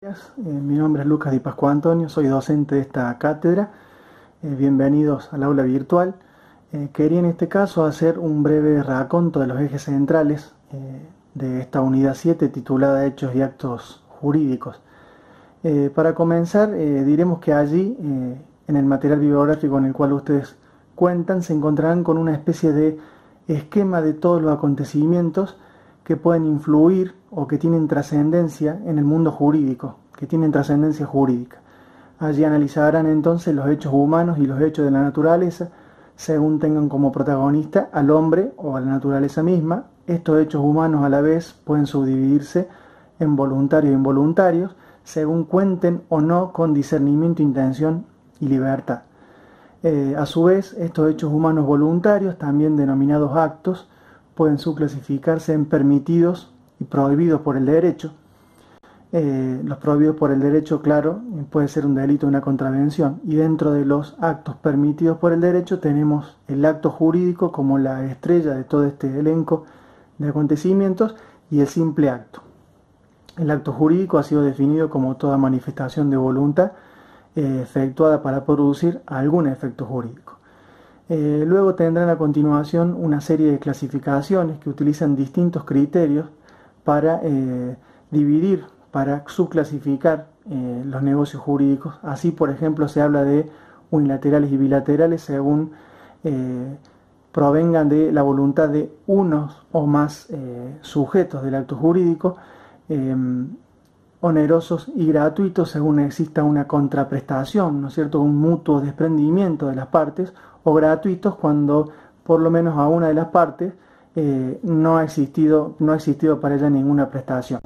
Mi nombre es Lucas Di Pascual Antonio, soy docente de esta cátedra. Bienvenidos al aula virtual. Quería en este caso hacer un breve raconto de los ejes centrales de esta unidad 7 titulada Hechos y Actos Jurídicos. Para comenzar, diremos que allí, en el material bibliográfico en el cual ustedes cuentan, se encontrarán con una especie de esquema de todos los acontecimientos que pueden influir o que tienen trascendencia en el mundo jurídico, que tienen trascendencia jurídica. Allí analizarán entonces los hechos humanos y los hechos de la naturaleza, según tengan como protagonista al hombre o a la naturaleza misma. Estos hechos humanos a la vez pueden subdividirse en voluntarios e involuntarios, según cuenten o no con discernimiento, intención y libertad. A su vez, estos hechos humanos voluntarios, también denominados actos, pueden subclasificarse en permitidos y prohibidos por el derecho. Los prohibidos por el derecho, claro, puede ser un delito, una contravención. Y dentro de los actos permitidos por el derecho tenemos el acto jurídico como la estrella de todo este elenco de acontecimientos y el simple acto. El acto jurídico ha sido definido como toda manifestación de voluntad efectuada para producir algún efecto jurídico. Luego tendrán a continuación una serie de clasificaciones que utilizan distintos criterios para dividir, para subclasificar los negocios jurídicos. Así, por ejemplo, se habla de unilaterales y bilaterales según provengan de la voluntad de unos o más sujetos del acto jurídico, onerosos y gratuitos según exista una contraprestación, ¿no es cierto?, un mutuo desprendimiento de las partes, o gratuitos cuando por lo menos a una de las partes no ha existido para ella ninguna prestación.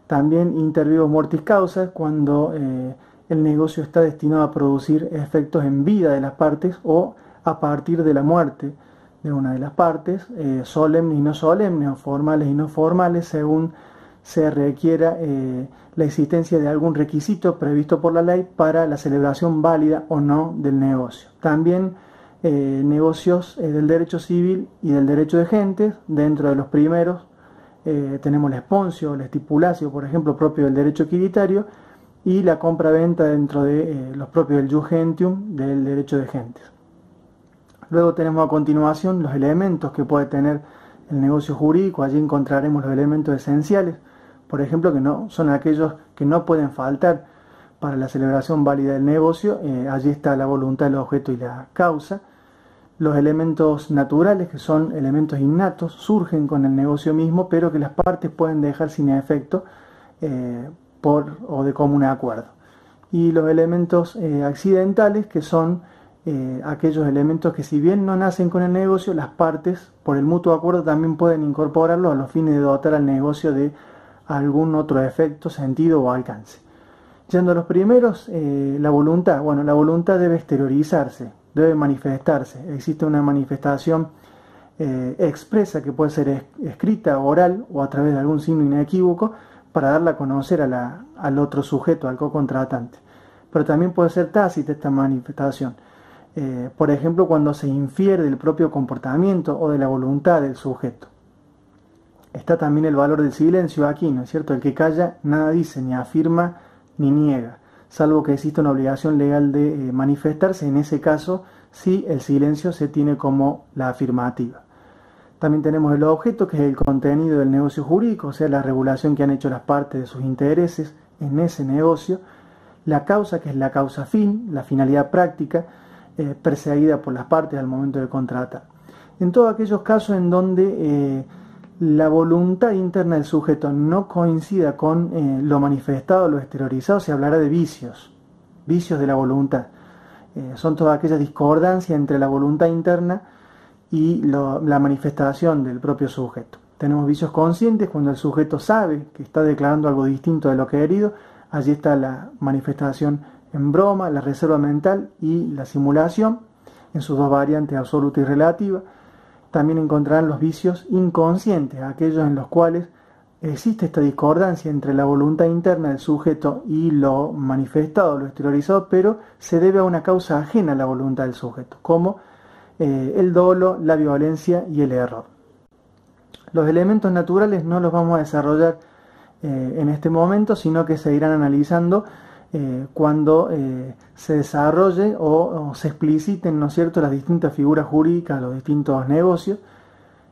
También inter vivos mortis causa, cuando el negocio está destinado a producir efectos en vida de las partes o a partir de la muerte de una de las partes, solemnes y no solemnes, o formales y no formales, según se requiera la existencia de algún requisito previsto por la ley para la celebración válida o no del negocio. También negocios del derecho civil y del derecho de gentes. Dentro de los primeros tenemos la esponsio, la estipulatio, por ejemplo, propio del derecho equiditario, y la compra-venta dentro de los propios del jus gentium, del derecho de gentes. Luego tenemos a continuación los elementos que puede tener el negocio jurídico. Allí encontraremos los elementos esenciales, por ejemplo, que no son aquellos que no pueden faltar para la celebración válida del negocio. Allí está la voluntad, el objeto y la causa. Los elementos naturales, que son elementos innatos, surgen con el negocio mismo, pero que las partes pueden dejar sin efecto por o de común acuerdo. Y los elementos accidentales, que son aquellos elementos que, si bien no nacen con el negocio, las partes, por el mutuo acuerdo, también pueden incorporarlos a los fines de dotar al negocio de algún otro efecto, sentido o alcance. Yendo a los primeros, la voluntad. Bueno, la voluntad debe exteriorizarse, debe manifestarse. Existe una manifestación expresa que puede ser escrita, oral o a través de algún signo inequívoco para darla a conocer al otro sujeto, al co-contratante. Pero también puede ser tácita esta manifestación. Por ejemplo, cuando se infiere del propio comportamiento o de la voluntad del sujeto. Está también el valor del silencio aquí, ¿no es cierto? El que calla nada dice, ni afirma ni niega, salvo que exista una obligación legal de manifestarse. En ese caso, sí, el silencio se tiene como la afirmativa. También tenemos el objeto, que es el contenido del negocio jurídico, o sea, la regulación que han hecho las partes de sus intereses en ese negocio. La causa, que es la causa fin, la finalidad práctica, perseguida por las partes al momento de contratar. En todos aquellos casos en donde la voluntad interna del sujeto no coincida con lo manifestado, lo exteriorizado, se hablará de vicios de la voluntad. Son todas aquellas discordancias entre la voluntad interna y la manifestación del propio sujeto. Tenemos vicios conscientes, cuando el sujeto sabe que está declarando algo distinto de lo querido. Allí está la manifestación en broma, la reserva mental y la simulación, en sus dos variantes, absoluta y relativa. También encontrarán los vicios inconscientes, aquellos en los cuales existe esta discordancia entre la voluntad interna del sujeto y lo manifestado, lo exteriorizado, pero se debe a una causa ajena a la voluntad del sujeto, como el dolo, la violencia y el error. Los elementos naturales no los vamos a desarrollar en este momento, sino que se irán analizando cuando se desarrolle o se expliciten, ¿no es cierto?, las distintas figuras jurídicas, los distintos negocios.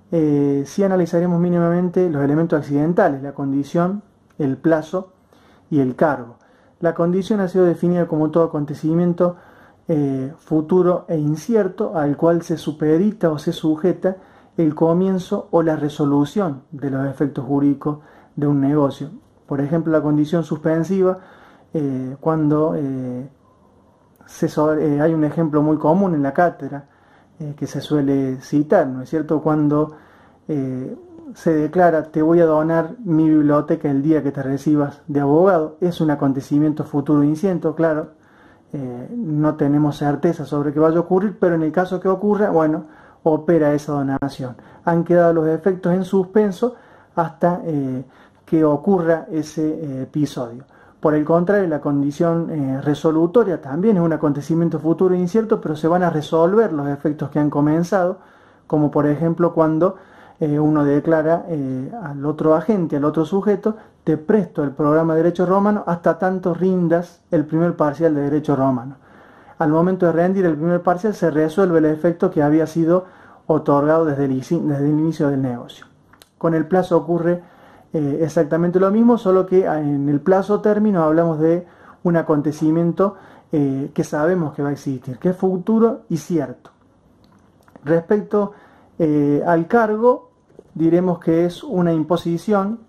Sí analizaremos mínimamente los elementos accidentales, la condición, el plazo y el cargo. La condición ha sido definida como todo acontecimiento futuro e incierto al cual se supedita o se sujeta el comienzo o la resolución de los efectos jurídicos de un negocio. Por ejemplo, la condición suspensiva, cuando hay un ejemplo muy común en la cátedra que se suele citar, ¿no es cierto?, cuando se declara: te voy a donar mi biblioteca el día que te recibas de abogado. Es un acontecimiento futuro incierto, claro, no tenemos certeza sobre qué vaya a ocurrir, pero en el caso que ocurra, bueno, opera esa donación. Han quedado los efectos en suspenso hasta que ocurra ese episodio. Por el contrario, la condición resolutoria también es un acontecimiento futuro incierto, pero se van a resolver los efectos que han comenzado, como por ejemplo cuando uno declara al otro agente, al otro sujeto: te presto el programa de Derecho Romano hasta tanto rindas el primer parcial de Derecho Romano. Al momento de rendir el primer parcial se resuelve el efecto que había sido otorgado desde el inicio del negocio. Con el plazo ocurre exactamente lo mismo, solo que en el plazo término hablamos de un acontecimiento que sabemos que va a existir, que es futuro y cierto. Respecto al cargo, diremos que es una imposición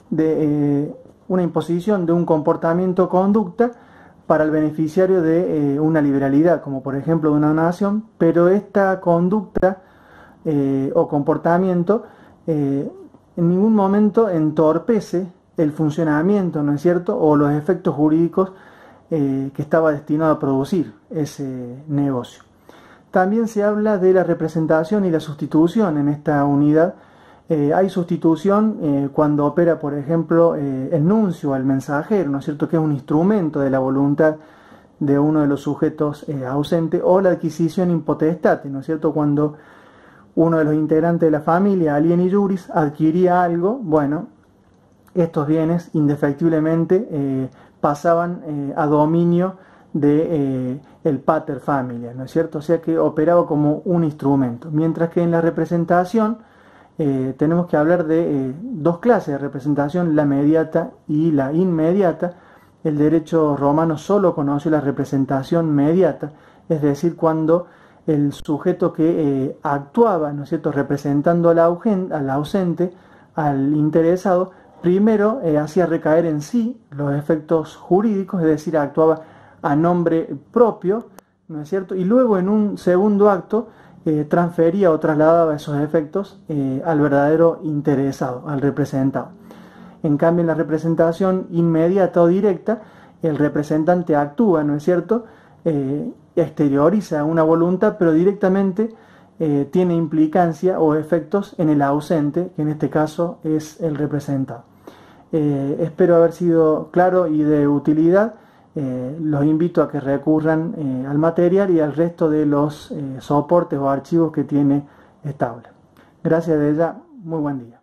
de un comportamiento o conducta para el beneficiario de una liberalidad, como por ejemplo de una donación, pero esta conducta o comportamiento en ningún momento entorpece el funcionamiento, ¿no es cierto?, o los efectos jurídicos que estaba destinado a producir ese negocio. También se habla de la representación y la sustitución en esta unidad. Hay sustitución cuando opera, por ejemplo, el nuncio, el mensajero, ¿no es cierto?, que es un instrumento de la voluntad de uno de los sujetos ausentes, o la adquisición in potestate, ¿no es cierto?, cuando uno de los integrantes de la familia, alieni juris, adquiría algo. Bueno, estos bienes indefectiblemente pasaban a dominio de el pater familia, ¿no es cierto?, o sea que operaba como un instrumento. Mientras que en la representación tenemos que hablar de dos clases de representación, la mediata y la inmediata. El derecho romano solo conoce la representación mediata, es decir, cuando el sujeto que actuaba, ¿no es cierto?, representando al ausente, al interesado, primero hacía recaer en sí los efectos jurídicos, es decir, actuaba a nombre propio, ¿no es cierto?, y luego en un segundo acto transfería o trasladaba esos efectos al verdadero interesado, al representado. En cambio, en la representación inmediata o directa, el representante actúa, ¿no es cierto?, exterioriza una voluntad, pero directamente tiene implicancia o efectos en el ausente, que en este caso es el representado. Espero haber sido claro y de utilidad. Los invito a que recurran al material y al resto de los soportes o archivos que tiene esta aula. Gracias de ella, muy buen día.